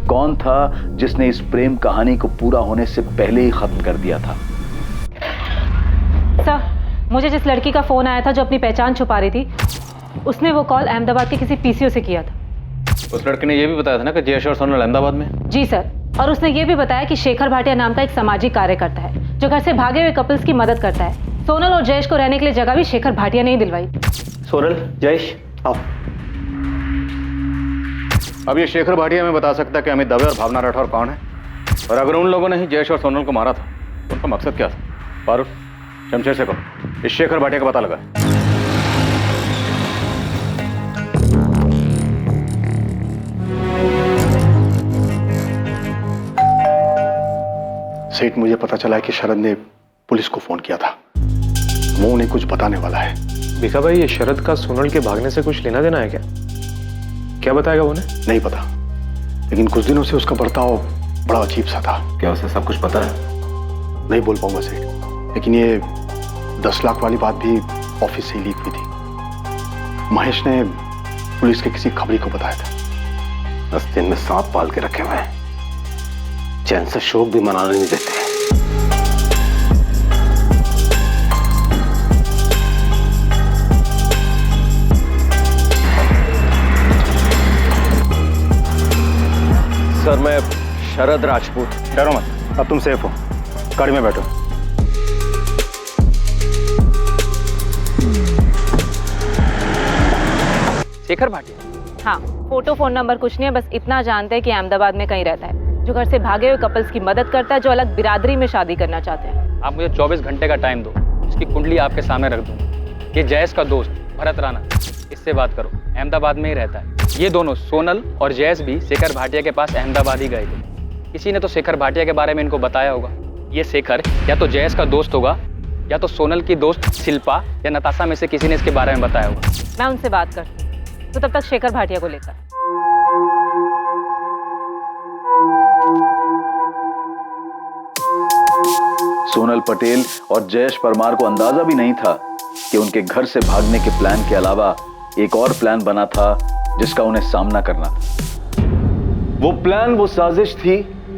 कौन था जिसने इस प्रेम कहानी को पूरा होने से पहले ही खत्म कर दिया था। सर, मुझे जिस लड़की का फोन आया था जो अपनी पहचान छुपा रही थी, उसने वो कॉल अहमदाबाद के किसी पीसीओ से किया था। उस लड़के ने यह भी बताया था ना कि जयेश और सोनल अहमदाबाद में। जी सर, और उसने ये भी बताया कि शेखर भाटिया नाम का एक सामाजिक कार्यकर्ता है जो घर से भागे हुए कपल्स की मदद करता है। सोनल और जयेश को रहने के लिए जगह भी शेखर भाटिया ने ही दिलवाई। सोनल, जयेश, आओ। अब ये शेखर भाटिया में बता सकता है कि अमित दवे और भावना राठौर कौन है, और अगर उन लोगों ने ही जयेश और सोनल को मारा था तो उनका मकसद क्या था। फारूक, शमशेर से कहो इस शेखर भाटिया का पता लगा। सेठ, मुझे पता चला है कि शरद ने पुलिस को फोन किया था। वो उन्हें कुछ बताने वाला है। भिखा भाई, ये शरद का सोनल के भागने से कुछ लेना देना है क्या? क्या बताएगा उन्हें? नहीं पता, लेकिन कुछ दिनों से उसका बर्ताव बड़ा अजीब सा था। क्या उसे सब कुछ पता है? नहीं बोल पाऊंगा सेठ, लेकिन ये 10 लाख वाली बात भी ऑफिस से ही लीक हुई थी। महेश ने पुलिस के किसी खबरी को बताया था। 10 दिन में सांप पाल के रखे हुए हैं, चैन से शोक भी मनाने नहीं देते। सर, मैं शरद राजपूत। डरो मत, अब तुम सेफ हो। गाड़ी में बैठो। शेखर भाटिया? हाँ, फोटो फोन नंबर कुछ नहीं है, बस इतना जानते हैं कि अहमदाबाद में कहीं रहता है, जो घर से भागे हुए कपल्स की मदद करता है जो अलग बिरादरी में शादी करना चाहते हैं। आप मुझे 24 घंटे का टाइम दो, इसकी कुंडली आपके सामने रख दूंगा। ये जयेश का दोस्त भरत राणा, इससे बात करो, अहमदाबाद में ही रहता है। ये दोनों सोनल और जयेश भी शेखर भाटिया के पास अहमदाबाद ही गए थे। किसी ने तो शेखर भाटिया के बारे में इनको बताया होगा। ये शेखर या तो जयेश का दोस्त होगा या तो सोनल की दोस्त शिल्पा या नताशा में से किसी ने इसके बारे में बताया होगा। मैं उनसे बात करती हूँ, तो तब तक शेखर भाटिया को लेकर। सोनल पटेल और जयेश परमार को अंदाजा भी नहीं था कि उनके घर से भागने के प्लान के अलावा एक और प्लान बना था जिसका उन्हें सामना करना था। वो प्लान, वो साजिश थी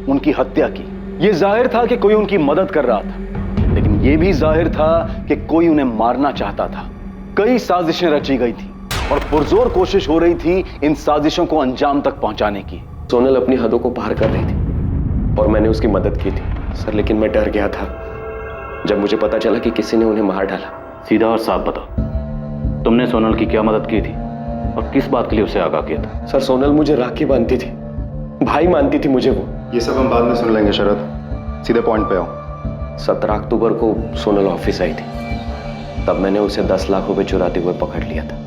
उनकी हत्या की। ये जाहिर था कि कोई उनकी मदद कर रहा था, लेकिन ये भी जाहिर था कि कोई उन्हें मारना चाहता था। कई साजिशें रची गई थी और पुरजोर कोशिश हो रही थी इन साजिशों को अंजाम तक पहुंचाने की। सोनल अपनी हदों को पार कर रही थी और मैंने उसकी मदद की थी सर, लेकिन मैं डर गया था जब मुझे पता चला कि किसी ने उन्हें मार डाला। सीधा और साफ बताओ, तुमने सोनल की क्या मदद की थी और किस बात के लिए उसे आगाह किया था? सर, सोनल मुझे राखी बांधती थी, भाई मानती थी मुझे वो। ये सब हम बाद में सुन लेंगे शरद, सीधे पॉइंट पे आओ। 17 अक्टूबर को सोनल ऑफिस आई थी, तब मैंने उसे 10 लाख रुपए चुराते हुए पकड़ लिया था।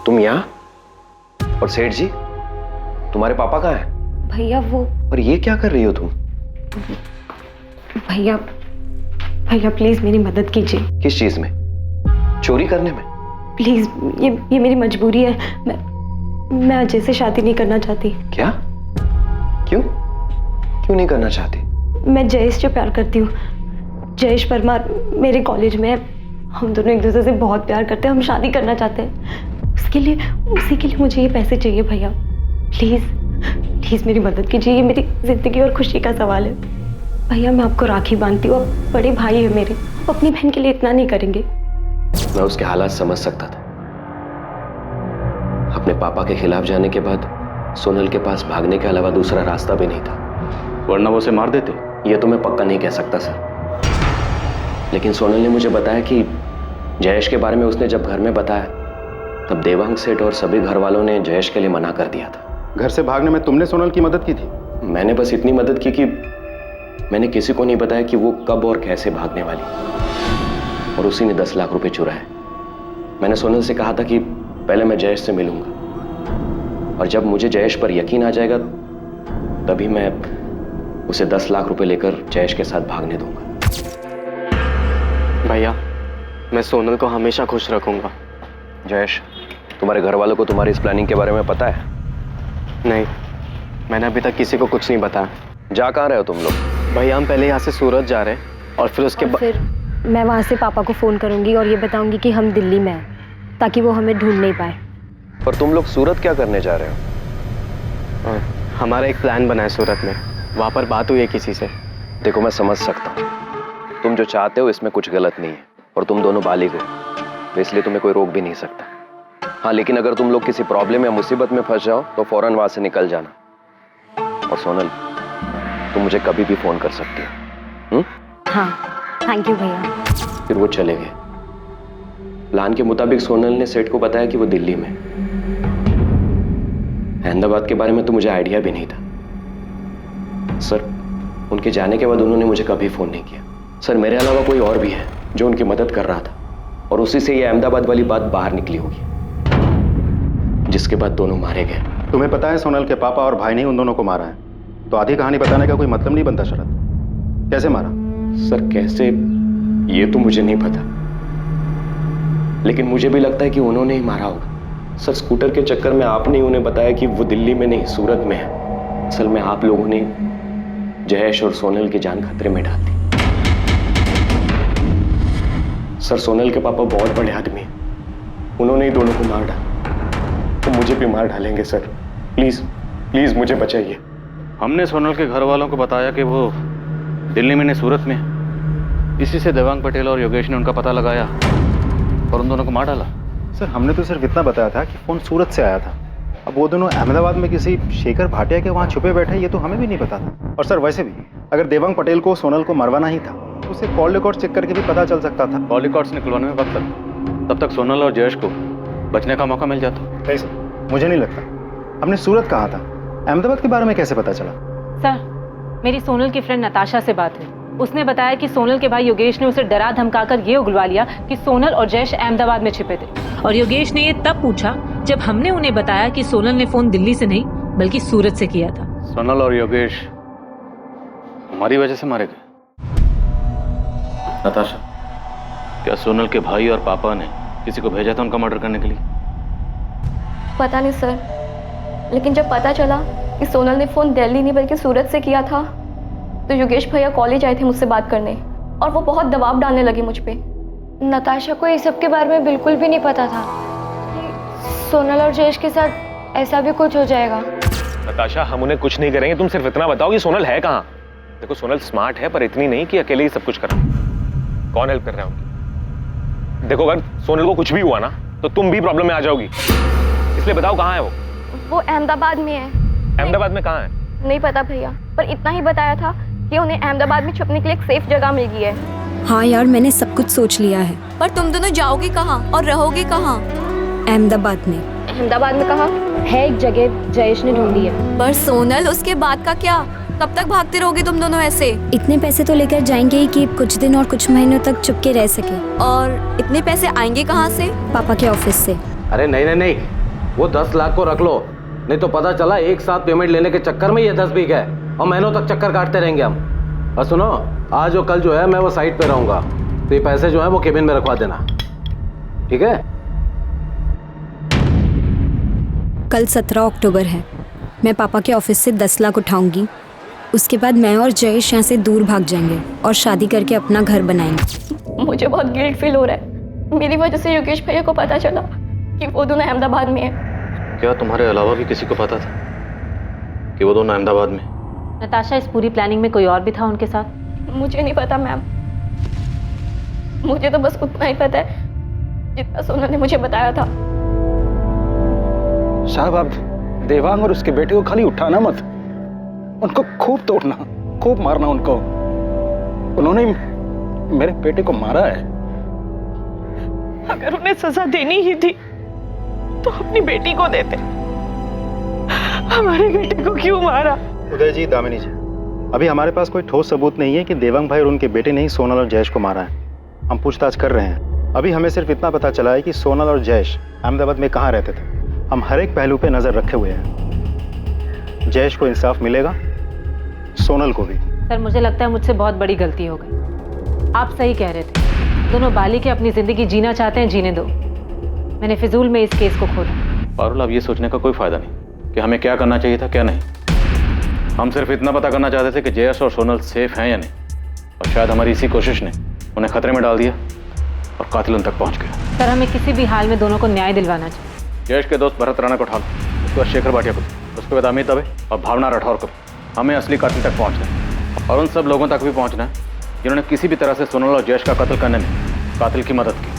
तुम यहाँ? और सेठ जी, तुम्हारे पापा कहाँ हैं? भैया वो। और ये क्या कर रही हो तुम? भैया, भैया प्लीज मेरी मदद कीजिए। किस चीज में? चोरी करने में? प्लीज, ये मेरी मजबूरी है। मैं अजय से शादी नहीं करना चाहती। क्या? क्यों? क्यों नहीं करना चाहती? मैं जयेश से प्यार करती हूँ। जयेश परमार मेरे कॉलेज में है, हम दोनों एक दूसरे से बहुत प्यार करते हैं, हम शादी करना चाहते हैं। उसी के लिए मुझे ये पैसे चाहिए भैया। प्लीज प्लीज मेरी मदद कीजिए, ये मेरी जिंदगी और खुशी का सवाल है। भैया मैं आपको राखी बांधती हूँ, आप बड़े भाई है मेरे, आप अपनी बहन के लिए इतना नहीं करेंगे? मैं उसके हालात समझ सकता था। अपने पापा के खिलाफ जाने के बाद सोनल के पास भागने के अलावा दूसरा रास्ता भी नहीं था, वरना वो उसे मार देते। ये तो मैं पक्का नहीं कह सकता सर, लेकिन सोनल ने मुझे बताया कि जयेश के बारे में उसने जब घर में बताया तब देवांग सेठ और सभी घर वालों ने जयेश के लिए मना कर दिया था। घर से भागने में तुमने सोनल की मदद की थी? मैंने बस इतनी मदद की कि मैंने किसी को नहीं बताया कि वो कब और कैसे भागने वाली, और उसी ने 10 लाख रुपए चुराए। मैंने सोनल से कहा था कि पहले मैं जयेश से मिलूंगा, और जब मुझे जयेश पर यकीन आ जाएगा तभी मैं उसे 10 लाख रुपए लेकर जयेश के साथ भागने दूंगा। भैया, मैं सोनल को हमेशा खुश रखूंगा। जयेश, तुम्हारे घर वालों को तुम्हारी इस प्लानिंग के बारे में पता है? नहीं, मैंने अभी तक किसी को कुछ नहीं बताया। जा कहाँ रहे हो तुम लोग? भैया, हम पहले यहाँ से सूरत जा रहे हैं और फिर उसके बाद फिर मैं वहाँ से पापा को फ़ोन करूँगी और ये बताऊँगी कि हम दिल्ली में हैं, ताकि वो हमें ढूंढ नहीं पाए। पर तुम लोग सूरत क्या करने जा रहे हो? हमारा एक प्लान बना है सूरत में, वहाँ पर बात हुई है किसी से। देखो, मैं समझ सकता हूँ, तुम जो चाहते हो इसमें कुछ गलत नहीं है और तुम दोनों बालिग हो, तो इसलिए तुम्हें कोई रोक भी नहीं सकता। हाँ, लेकिन अगर तुम लोग किसी प्रॉब्लम या मुसीबत में फंस जाओ तो फौरन वहां से निकल जाना। और सोनल, तुम मुझे कभी भी फोन कर सकती हो। हाँ, थैंक यू भैया। फिर वो चले गए। प्लान के मुताबिक सोनल ने सेठ को बताया कि वो दिल्ली में। अहमदाबाद के बारे में तो मुझे आइडिया भी नहीं था। सर, उनके जाने के बाद उन्होंने मुझे कभी फोन नहीं किया। सर, मेरे अलावा कोई और भी है जो उनकी मदद कर रहा था और उसी से ये अहमदाबाद वाली बात बाहर निकली होगी, जिसके बाद दोनों मारे गए। तुम्हें पता है सोनल के पापा और भाई ने उन दोनों को मारा है, तो आधी कहानी बताने का कोई मतलब नहीं बनता शरद। कैसे मारा? सर, कैसे ये तो मुझे नहीं पता, लेकिन मुझे भी लगता है कि उन्होंने ही मारा होगा। सर, स्कूटर के चक्कर में आपने ही उन्हें बताया कि वो दिल्ली में नहीं सूरत में है। असल में आप लोगों ने जयेश और सोनल की जान खतरे में डाल दी। सर, सोनल के पापा बहुत बड़े आदमी हैं, उन्होंने ही दोनों को मार डाला, तो मुझे भी मार डालेंगे। सर, प्लीज प्लीज मुझे बचाइए। हमने सोनल के घर वालों को बताया कि वो दिल्ली में नहीं सूरत में। इसी से देवांग पटेल और योगेश ने उनका पता लगाया और उन दोनों को मार डाला। सर, हमने तो सिर्फ इतना बताया था कि फोन सूरत से आया था। अब वो दोनों अहमदाबाद में किसी शेखर भाटिया के वहाँ छुपे बैठे, ये तो हमें भी नहीं पता था। और सर, वैसे भी अगर देवांग पटेल को सोनल को मरवाना ही था तो उसे कॉल रिकॉर्ड चेक करके भी पता चल सकता था। कॉल रिकॉर्ड्स निकलवाने में वक्त लगता, तब तक सोनल और जयेश को बचने का मौका मिल जाता। नहीं सर, मुझे नहीं लगता। हमने सूरत कहा था, अहमदाबाद के बारे में कैसे पता चला? सर, मेरी सोनल की फ्रेंड नताशा से बात हुई। उसने बताया कि सोनल के भाई योगेश ने उसे डरा धमकाकर ये उगलवा लिया कि सोनल और जयेश अहमदाबाद में छिपे थे। और योगेश ने ये तब पूछा जब हमने उन्हें बताया कि सोनल ने फोन दिल्ली से नहीं बल्कि सूरत से किया था। सोनल और योगेश हमारी वजह से मारे गए। नताशा, क्या सोनल के भाई और पापा ने किसी को भेजा था उनका मर्डर करने के लिए? पता नहीं सर, लेकिन जब पता चला कि सोनल ने फ़ोन दिल्ली नहीं बल्कि सूरत से किया था, तो योगेश भैया कॉलेज आए थे मुझसे बात करने और वो बहुत दबाव डालने लगे मुझ पे। नताशा को इस सब के बारे में बिल्कुल भी नहीं पता था कि सोनल और जयेश के साथ ऐसा भी कुछ हो जाएगा। नताशा, हम उन्हें कुछ नहीं करेंगे, तुम सिर्फ इतना बताओ कि सोनल है कहाँ। देखो, सोनल स्मार्ट है पर इतनी नहीं कि अकेले ही सब कुछ करा। कौन हेल्प कर रहा है उनकी? देखो, अगर सोनल को कुछ भी हुआ ना तो तुम भी प्रॉब्लम में आ जाओगी, इसलिए बताओ कहाँ है वो? वो अहमदाबाद में है। अहमदाबाद में कहाँ है? नहीं पता भैया, पर इतना ही बताया था कि उन्हें अहमदाबाद में छुपने के लिए एक सेफ जगह मिल गई है। हाँ यार, मैंने सब कुछ सोच लिया है। पर तुम दोनों जाओगे कहाँ और रहोगे कहाँ? अहमदाबाद में। अहमदाबाद में कहाँ? है एक जगह जयेश ने ढूंढी है। पर सोनल, उसके बाद का क्या? कब तक भागते रहोगे तुम दोनों ऐसे? इतने पैसे तो लेकर जाएंगे ही कि कुछ दिन और कुछ महीनों तक चुपके रह सके। और इतने पैसे आएंगे कहाँ से? पापा के ऑफिस से। अरे नहीं नहीं नहीं, वो 10 लाख को रख लो, नहीं तो पता चला एक साथ पेमेंट लेने के चक्कर में ये 10 भी गए और महीनों तक चक्कर काटते रहेंगे हम। और सुनो, आज और कल जो है मैं वो साइट पे रहूंगा, तो ये पैसे जो है वो केबिन में रखवा देना, ठीक है? कल 17 अक्टूबर है। मैं पापा के ऑफिस से 10 लाख उठाऊंगी। उसके बाद मैं और जयेश यहाँ से दूर भाग जाएंगे और शादी करके अपना घर बनाएंगे। मुझे बहुत गिल्ट फील हो रहा है। मेरी वजह से योगेश भैया को पता चला कि वो दोनों अहमदाबाद में है। क्या तुम्हारे अलावा भी किसी को पता था कि वो दोनों अहमदाबाद में? नताशा, इस पूरी प्लानिंग में कोई और भी था उनके साथ? मुझे नहीं पता मैम, मुझे तो बस उतना ही पता है जितना सोनल ने मुझे बताया था। साहब, आप देवांग और उसके बेटे को खाली उठाना मत, उनको खूब तोड़ना, खूब मारना उनको। उन्होंने मेरे बेटे को मारा है। अगर उन्हें सजा देनी ही थी तो अपनी बेटी को देते, हमारे बेटे को क्यों मारा? उदय जी, दामिनी जी, अभी हमारे पास कोई ठोस सबूत नहीं है कि देवांग भाई और उनके बेटे ने ही सोनल और जयेश को मारा है। हम पूछताछ कर रहे हैं। अभी हमें सिर्फ इतना पता चला है कि सोनल और जयेश अहमदाबाद में कहाँ रहते थे। हम हर एक पहलू पे नजर रखे हुए हैं। जयेश को इंसाफ मिलेगा, सोनल को भी। सर मुझे लगता है मुझसे बहुत बड़ी गलती हो गई। आप सही कह रहे थे, दोनों बालिग के अपनी जिंदगी जीना चाहते हैं, जीने दो। मैंने फिजूल में इस केस को खोला। पारुल, अब ये सोचने का कोई फायदा नहीं कि हमें क्या करना चाहिए था क्या नहीं। हम सिर्फ इतना पता करना चाहते थे कि जयेश और सोनल सेफ हैं या नहीं, और शायद हमारी इसी कोशिश ने उन्हें खतरे में डाल दिया और कातिल उन तक पहुंच गया। सर हमें किसी भी हाल में दोनों को न्याय दिलवाना चाहिए। जयेश के दोस्त भरत राणा को उठा लो, उसके बाद शेखर भाटिया को, उसके बाद अमित दवे और भावना राठौर को। हमें असली कातिल तक पहुंचना है और उन सब लोगों तक भी पहुंचना है जिन्होंने किसी भी तरह से सोनल और जयेश का कत्ल करने में कातिल की मदद की।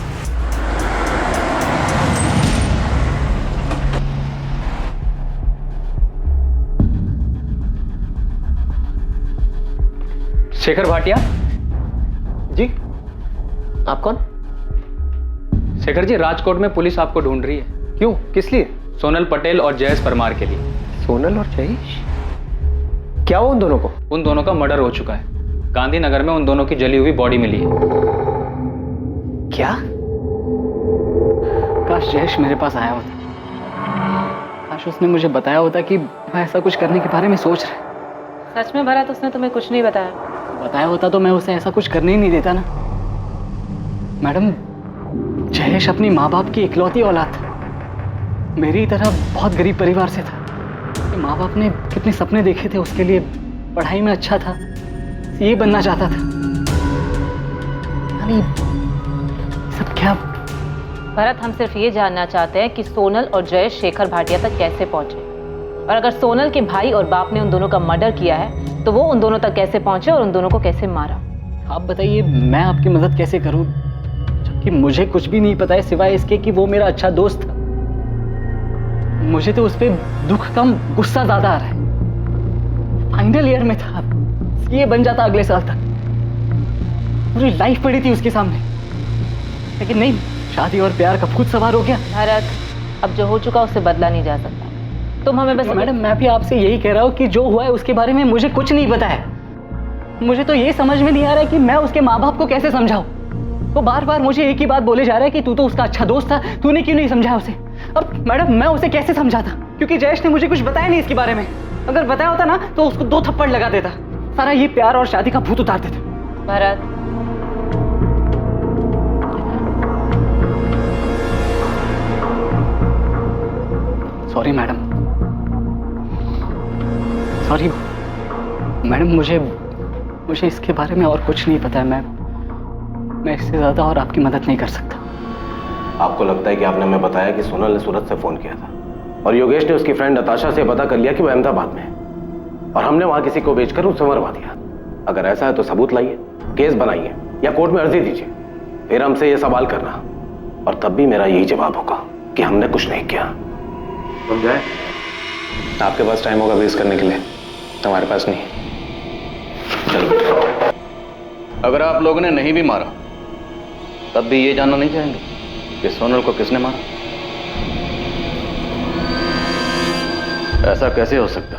शेखर भाटिया जी, आप कौन? शेखर जी, राजकोट में पुलिस आपको ढूंढ रही है। क्यों, किस लिए? सोनल पटेल और जयेश परमार के लिए। सोनल और जयेश? क्या हुआ उन दोनों को? उन दोनों का मर्डर हो चुका है। गांधीनगर में उन दोनों की जली हुई बॉडी मिली है। क्या? काश जयेश मेरे पास आया होता, काश उसने मुझे बताया होता कि मैं ऐसा कुछ करने के बारे में सोच रहा। सच में भरत, उसने तुम्हें कुछ नहीं बताया? बताया होता तो मैं उसे ऐसा कुछ करने ही नहीं देता ना। मैडम, जयेश अपनी माँ बाप की इकलौती औलाद था। मेरी तरह बहुत गरीब परिवार से था। माँ बाप ने कितने सपने देखे थे उसके लिए, पढ़ाई में अच्छा था, ये बनना चाहता था। यानी सब क्या? भरत, हम सिर्फ ये जानना चाहते हैं कि सोनल और जयेश शेखर भाटिया तक कैसे पहुंचे, और अगर सोनल के भाई और बाप ने उन दोनों का मर्डर किया है तो वो उन दोनों तक कैसे पहुंचे और उन दोनों को कैसे मारा। आप बताइए, मैं आपकी मदद कैसे करूं जबकि मुझे कुछ भी नहीं पता है सिवाय इसके कि वो मेरा अच्छा दोस्त था। मुझे तो उस पर दुख कम गुस्सा ज्यादा आ रहा है। फाइनल ईयर में था, ये बन जाता अगले साल तक। पूरी लाइफ पड़ी थी उसके सामने, लेकिन नहीं, शादी और प्यार का खुद सवार हो गया। भरत, अब जो हो चुका उससे बदला नहीं जा सकता। तुम हमें बस। मैडम, मैं भी आपसे यही कह रहा हूँ कि जो हुआ है उसके बारे में मुझे कुछ नहीं पता है। मुझे तो ये समझ में नहीं आ रहा है कि मैं उसके माँ बाप को कैसे समझाऊं। वो बार बार मुझे एक ही बात बोले जा रहा है कि तू तो उसका अच्छा दोस्त था, तूने क्यों नहीं समझाया उसे। अब मैडम, मैं उसे कैसे समझाता, क्योंकि जयेश ने मुझे कुछ बताया नहीं इसके बारे में। अगर बताया होता ना तो उसको 2 थप्पड़ लगा देता, सारा ये प्यार और शादी का भूत उतार देता। Bharat, sorry madam, sorry madam, मुझे इसके बारे में और कुछ नहीं पता है। मैं इससे ज्यादा और आपकी मदद नहीं कर सकता। आपको लगता है कि आपने हमें बताया कि सोनल ने सूरत से फोन किया था और योगेश ने उसकी फ्रेंड नताशा से पता कर लिया कि वो अहमदाबाद में है, और हमने वहां किसी को बेचकर उसे मरवा दिया। अगर ऐसा है तो सबूत लाइए, केस बनाइए या कोर्ट में अर्जी दीजिए, फिर हमसे ये सवाल करना, और तब भी मेरा यही जवाब होगा कि हमने कुछ नहीं किया। समझाए? आपके पास टाइम होगा वेस्ट करने के लिए, हमारे पास नहीं। चलो, अगर आप लोगों ने नहीं भी मारा तब भी ये जानना नहीं चाहेंगे कि सोनल को किसने मारा? ऐसा कैसे हो सकता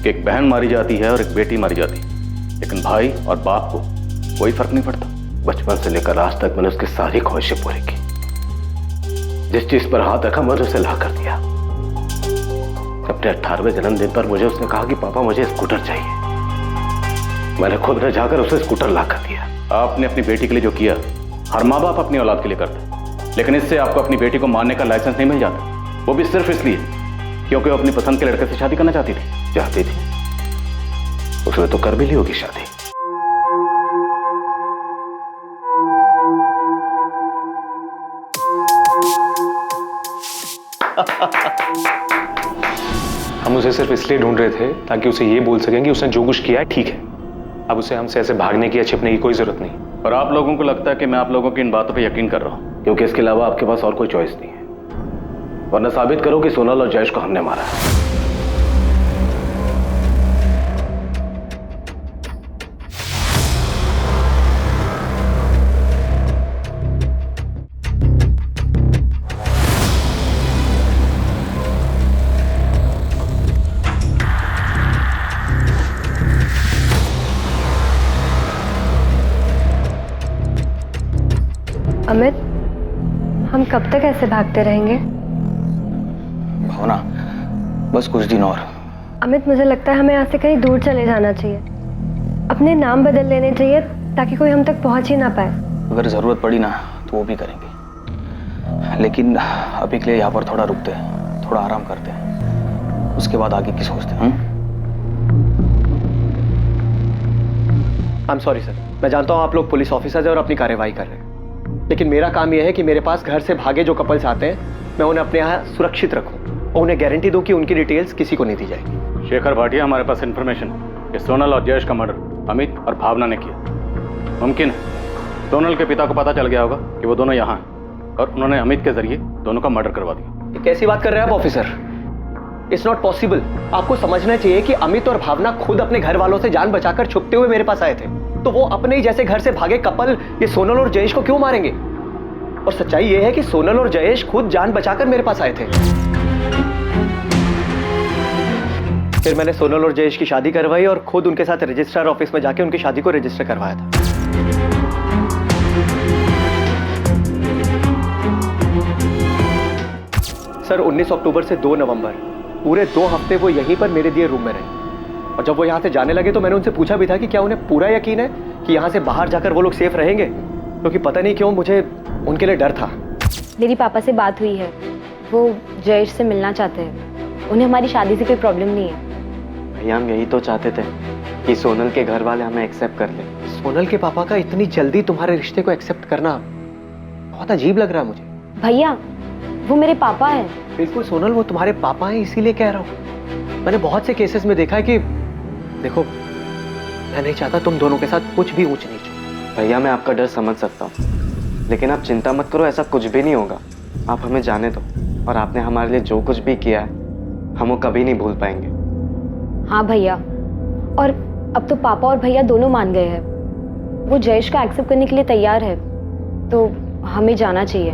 कि एक बहन मारी जाती है और एक बेटी मारी जाती है, लेकिन भाई और बाप को कोई फर्क नहीं पड़ता? बचपन से लेकर आज तक मैंने उसकी सारी ख्वाहिशें पूरी की। जिस चीज पर हाथ रखा मैंने उसे ला कर दिया। अपने 18वें जन्मदिन पर मुझे उसने कहा कि पापा मुझे स्कूटर चाहिए। मैंने खुद न जाकर उसे स्कूटर ला कर दिया। आपने अपनी बेटी के लिए जो किया हर माँ बाप अपनी औलाद के लिए करता, लेकिन इससे आपको अपनी बेटी को मारने का लाइसेंस नहीं मिल जाता, वो भी सिर्फ इसलिए क्योंकि वो अपनी पसंद के लड़के से शादी करना चाहती थी। उसने तो कर भी ली होगी शादी। हम उसे सिर्फ इसलिए ढूंढ रहे थे ताकि उसे ये बोल सकें कि उसने जो कुछ किया है ठीक है। अब उसे हमसे ऐसे भागने की या छिपने की कोई जरूरत नहीं। और आप लोगों को लगता है कि मैं आप लोगों की इन बातों पे यकीन कर रहा हूं क्योंकि इसके अलावा आपके पास और कोई चॉइस नहीं है, वरना साबित करो कि सोनल और जयेश को हमने मारा है। अमित, हम कब तक ऐसे भागते रहेंगे? भावना, बस कुछ दिन और, अमित, मुझे लगता है हमें यहाँ से कहीं दूर चले जाना चाहिए। अपने नाम बदल लेने चाहिए ताकि कोई हम तक पहुँच ही ना पाए। अगर ज़रूरत पड़ी ना तो वो भी करेंगे, लेकिन अभी के लिए यहाँ पर थोड़ा रुकते हैं, थोड़ा आराम करते हैं, उसके बाद आगे की सोचते हैं। आई एम सॉरी सर, मैं जानता हूँ आप लोग पुलिस ऑफिसर्स हैं और अपनी कार्यवाही कर रहे हैं, लेकिन मेरा काम यह है कि मेरे पास घर से भागे जो कपल्स आते हैं मैं उन्हें अपने यहाँ सुरक्षित रखूँ और उन्हें गारंटी दूँ कि उनकी डिटेल्स किसी को नहीं दी जाएगी। शेखर भाटिया, हमारे पास इन्फॉर्मेशन कि सोनल और जयेश का मर्डर अमित और भावना ने किया। मुमकिन है सोनल के पिता को पता चल गया होगा कि वो दोनों यहाँ हैं और उन्होंने अमित के जरिए दोनों का मर्डर करवा दिया। ये कैसी बात कर रहे हैं आप ऑफिसर? It's not possible. आपको समझना चाहिए कि अमित और भावना खुद अपने घर वालों से जान बचाकर छुपते हुए मेरे पास आए थे, तो वो अपने ही जैसे घर से भागे कपल ये सोनल और जयेश को क्यों मारेंगे? और सच्चाई ये है कि सोनल और जयेश खुद जान बचाकर मेरे पास आए थे। फिर मैंने सोनल और जयेश की शादी करवाई और खुद उनके साथ रजिस्ट्रार ऑफिस में जाके उनकी शादी को रजिस्टर करवाया था। सर 19 अक्टूबर से 2 नवंबर पूरे 2 हफ्ते वो यहीं पर मेरे दिए रूम में रहे, और जब वो यहाँ से जाने लगे तो मैंने उनसे पूछा भी था कि क्या उन्हें पूरा यकीन है कि यहाँ से बाहर जाकर वो लोग सेफ रहेंगे, क्योंकि पता नहीं क्यों मुझे उनके लिए डर था। मेरी पापा से बात हुई है, वो जयेश से मिलना चाहते हैं। उन्हें हमारी शादी से कोई प्रॉब्लम नहीं है। भैया हम यही तो चाहते थे कि सोनल के घर वाले हमें एक्सेप्ट कर ले। सोनल के पापा का इतनी जल्दी तुम्हारे रिश्ते को एक्सेप्ट करना बहुत अजीब लग रहा है मुझे। भैया वो मेरे पापा हैं। बिल्कुल सोनल, वो तुम्हारे पापा हैं, इसीलिए कह रहा हूँ। मैंने बहुत से केसेस में देखा है कि देखो, मैं नहीं चाहता तुम दोनों के साथ कुछ भी ऊंच नीच हो। भैया मैं आपका डर समझ सकता हूँ, लेकिन आप चिंता मत करो, ऐसा कुछ भी नहीं होगा। आप हमें जाने दो, और आपने हमारे लिए जो कुछ भी किया है हम वो कभी नहीं भूल पाएंगे। हाँ भैया, और अब तो पापा और भैया दोनों मान गए हैं। वो जयेश का एक्सेप्ट करने के लिए तैयार है, तो हमें जाना चाहिए।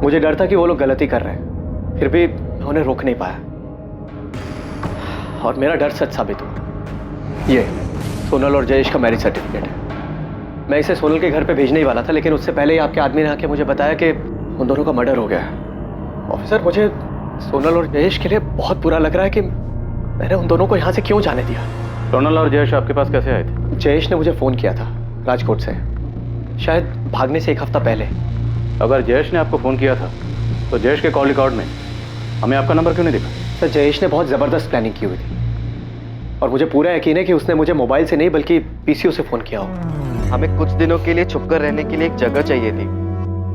मुझे डर था कि वो लोग गलती कर रहे हैं, फिर भी मैं उन्हें रोक नहीं पाया, और मेरा डर सच साबित हुआ। ये सोनल और जयेश का मैरिज सर्टिफिकेट है। मैं इसे सोनल के घर पे भेजने ही वाला था, लेकिन उससे पहले ही आपके आदमी ने आके मुझे बताया कि उन दोनों का मर्डर हो गया है। ऑफिसर, मुझे सोनल और जयेश के लिए बहुत बुरा लग रहा है कि मैंने उन दोनों को यहाँ से क्यों जाने दिया। सोनल और जयेश आपके पास कैसे आए थे? जयेश ने मुझे फ़ोन किया था राजकोट से, शायद भागने से 1 हफ्ता पहले। अगर जयेश ने आपको फ़ोन किया था तो जयेश के कॉल रिकॉर्ड में हमें आपका नंबर क्यों नहीं दिखा? सर, जयेश ने बहुत ज़बरदस्त प्लानिंग की हुई थी, और मुझे पूरा यकीन है कि उसने मुझे मोबाइल से नहीं बल्कि पीसीओ से फ़ोन किया हो। हमें कुछ दिनों के लिए छुपकर रहने के लिए एक जगह चाहिए थी।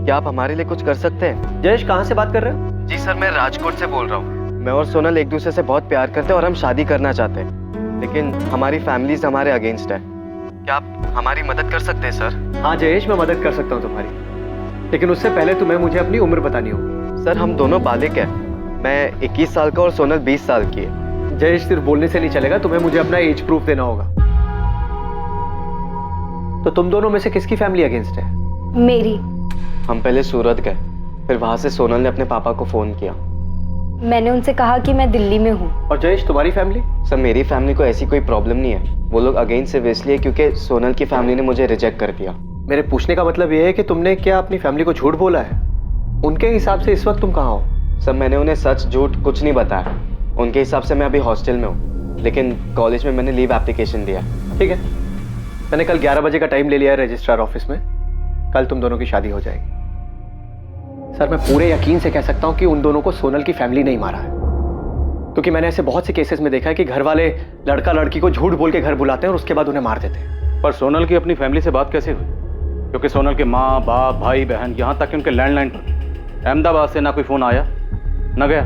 क्या आप हमारे लिए कुछ कर सकते हैं? जयेश, कहाँ से बात कर रहे हो? जी सर, मैं राजकोट से बोल रहा हूँ। मैं और सोनल एक दूसरे से बहुत प्यार करते हैं और हम शादी करना चाहते हैं, लेकिन हमारी फैमिलीज हमारे अगेंस्ट है। क्या आप हमारी मदद कर सकते हैं सर? हाँ जयेश, मैं मदद कर सकता हूँ तुम्हारी, लेकिन उससे पहले तुम्हें मुझे अपनी उम्र बतानी होगी। सर, हम दोनों बालिग हैं। मैं 21 साल का और सोनल 20 साल की है। जयेश, सिर्फ बोलने से नहीं चलेगा, तुम्हें मुझे अपना एज प्रूफ देना होगा। तो तुम दोनों में से किसकी फैमिली अगेंस्ट है? मेरी। हम पहले सूरत गए, फिर वहां से सोनल ने अपने पापा को फोन किया। मैंने उनसे कहा कि मैं दिल्ली में हूँ। और जयेश, तुम्हारी फैमिली? सर, मेरी फैमिली को ऐसी कोई प्रॉब्लम नहीं है। वो लोग अगेंस्ट सिर्फ इसलिए क्योंकि सोनल की फैमिली ने मुझे रिजेक्ट कर दिया। मेरे पूछने का मतलब ये है कि तुमने क्या अपनी फैमिली को झूठ बोला है? उनके हिसाब से इस वक्त तुम कहाँ हो? सर, मैंने उन्हें सच झूठ कुछ नहीं बताया। उनके हिसाब से मैं अभी हॉस्टल में हूँ, लेकिन कॉलेज में मैंने लीव एप्लीकेशन दिया। ठीक है, मैंने कल 11 बजे का टाइम ले लिया है रजिस्ट्रार ऑफिस में। कल तुम दोनों की शादी हो जाएगी। सर, मैं पूरे यकीन से कह सकता हूँ कि उन दोनों को सोनल की फैमिली नहीं मारा है, क्योंकि मैंने ऐसे बहुत से केसेस में देखा है कि घर वाले लड़का लड़की को झूठ बोल के घर बुलाते हैं और उसके बाद उन्हें मार देते हैं। पर सोनल की अपनी फैमिली से बात कैसे हुई? क्योंकि सोनल के माँ बाप भाई बहन, यहाँ तक कि उनके लैंडलाइन पर अहमदाबाद से ना कोई फ़ोन आया ना गया।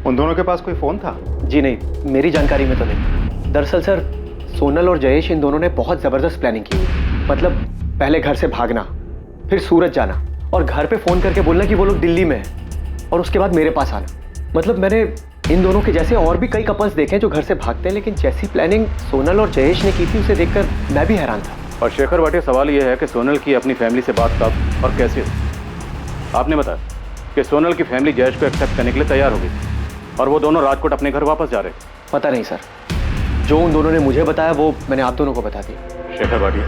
उन दोनों के पास कोई फ़ोन था? जी नहीं, मेरी जानकारी में तो नहीं। दरअसल सर, सोनल और जयेश इन दोनों ने बहुत ज़बरदस्त प्लानिंग की हुई। मतलब पहले घर से भागना, फिर सूरत जाना, और घर पे फ़ोन करके बोलना कि वो लोग दिल्ली में हैं, और उसके बाद मेरे पास आना। मतलब मैंने इन दोनों के जैसे और भी कई कपल्स देखे हैं जो घर से भागते हैं, लेकिन जैसी प्लानिंग सोनल और जयेश ने की थी उसे देखकर मैं भी हैरान था। और शेखर भाटिया, सवाल यह है कि सोनल की अपनी फैमिली से बात कब और कैसे हुई? आपने बताया कि सोनल की फैमिली जयेश को एक्सेप्ट करने के लिए तैयार हो गई और वो दोनों राजकोट अपने घर वापस जा रहे थे। पता नहीं सर, जो उन दोनों ने मुझे बताया वो मैंने आप दोनों को बता दिया। शेखर भाटिया,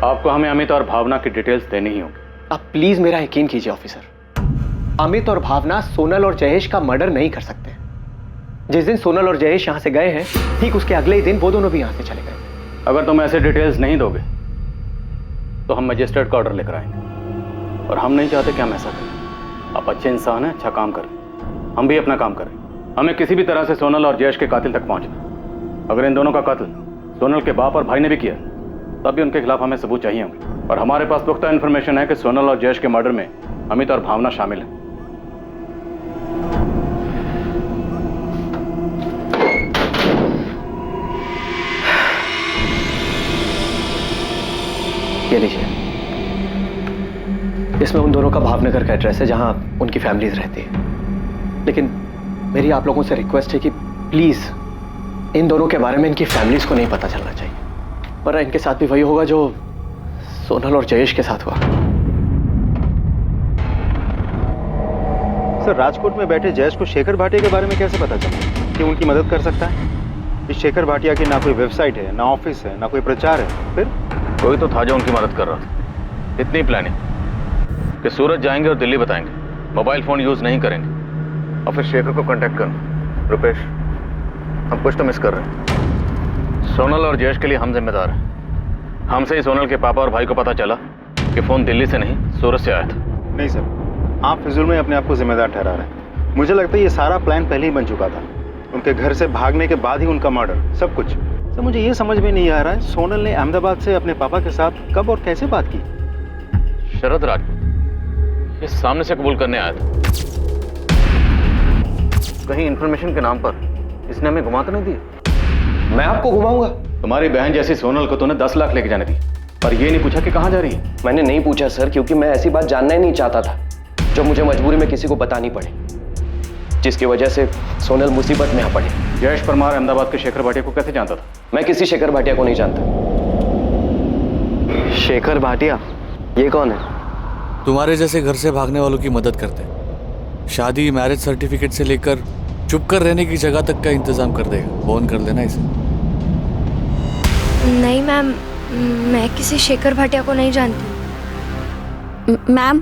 आपको हमें अमित और भावना की डिटेल्स देनी ही होगी। आप प्लीज मेरा यकीन कीजिए ऑफिसर, अमित और भावना सोनल और जयेश का मर्डर नहीं कर सकते। जिस दिन सोनल और जयेश यहां से गए हैं, ठीक उसके अगले ही दिन वो दोनों भी यहां से चले गए। अगर तुम ऐसे डिटेल्स नहीं दोगे तो हम मजिस्ट्रेट का ऑर्डर लेकर आएंगे, और हम नहीं चाहते कि हम ऐसा करें। आप अच्छे इंसान हैं, अच्छा काम करें, हम भी अपना काम करें। हमें किसी भी तरह से सोनल और जयेश के कातिल तक पहुंचना। अगर इन दोनों का कत्ल सोनल के बाप और भाई ने भी किया तब भी उनके खिलाफ हमें सबूत चाहिए होंगे, और हमारे पास पुख्ता इन्फॉर्मेशन है कि सोनल और जयेश के मर्डर में अमित और भावना शामिल हैं। ये लीजिए, इसमें उन दोनों का भावनगर का एड्रेस है जहां उनकी फैमिलीज रहती है। लेकिन मेरी आप लोगों से रिक्वेस्ट है कि प्लीज इन दोनों के बारे में इनकी फैमिलीज को नहीं पता चलना चाहिए, वरना इनके साथ भी वही होगा जो सोनल और जयेश के साथ हुआ। सर, राजकोट में बैठे जयेश को शेखर भाटिया के बारे में कैसे पता चला कि उनकी मदद कर सकता है? इस शेखर भाटिया की ना कोई वेबसाइट है, ना ऑफिस है, ना कोई प्रचार है। फिर कोई तो था जो उनकी मदद कर रहा था। इतनी प्लानिंग कि सूरत जाएंगे और दिल्ली बताएंगे, मोबाइल फोन यूज नहीं करेंगे, और फिर शेखर को कांटेक्ट करना। रुपेश, हम कुछ तो मिस कर रहे हैं। सोनल और जयेश के लिए हम जिम्मेदार हैं। हमसे ही सोनल के पापा और भाई को पता चला कि फोन दिल्ली से नहीं सूरत से आया था। नहीं सर, आप फिजूल में अपने आप को जिम्मेदार ठहरा रहे हैं। मुझे लगता है ये सारा प्लान पहले ही बन चुका था। उनके घर से भागने के बाद ही उनका मर्डर, सब कुछ। सर, मुझे ये समझ में नहीं आ रहा है, सोनल ने अहमदाबाद से अपने पापा के साथ कब और कैसे बात की? शरद राज ये सामने से कबूल करने आया था। कहीं इंफॉर्मेशन के नाम पर इसने हमें घुमा तो नहीं दिया? मैं आपको घुमाऊंगा? तुम्हारी बहन जैसी सोनल को तूने 10 लाख लेके जाने दी, पर ये नहीं पूछा कि कहाँ जा रही है? मैंने नहीं पूछा सर, क्योंकि मैं ऐसी बात जानना ही नहीं चाहता था जो मुझे मजबूरी में किसी को बतानी पड़े, जिसकी वजह से सोनल मुसीबत में आ पड़े। जयेश परमार अहमदाबाद के शेखर भाटिया को कैसे जानता था? मैं किसी शेखर भाटिया को नहीं जानता। शेखर भाटिया? ये कौन है? तुम्हारे जैसे घर से भागने वालों की मदद करते हैं। शादी, मैरिज सर्टिफिकेट से लेकर चुप कर रहने की जगह तक का इंतजाम कर देगा। फोन कर लेना इसे। नहीं मैम, मैं किसी शेखर भाटिया को नहीं जानती। मैम,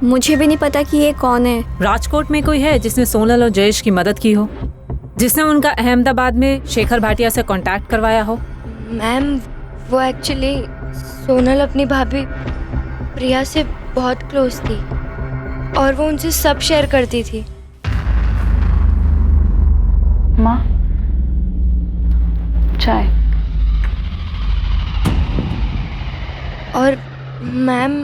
मुझे भी नहीं पता कि ये कौन है। राजकोट में कोई है जिसने सोनल और जयेश की मदद की हो, जिसने उनका अहमदाबाद में शेखर भाटिया से कांटेक्ट करवाया हो? मैम, वो एक्चुअली सोनल अपनी भाभी प्रिया से बहुत क्लोज थी और वो उनसे सब शेयर करती थी। माँ, चाय। और मैम,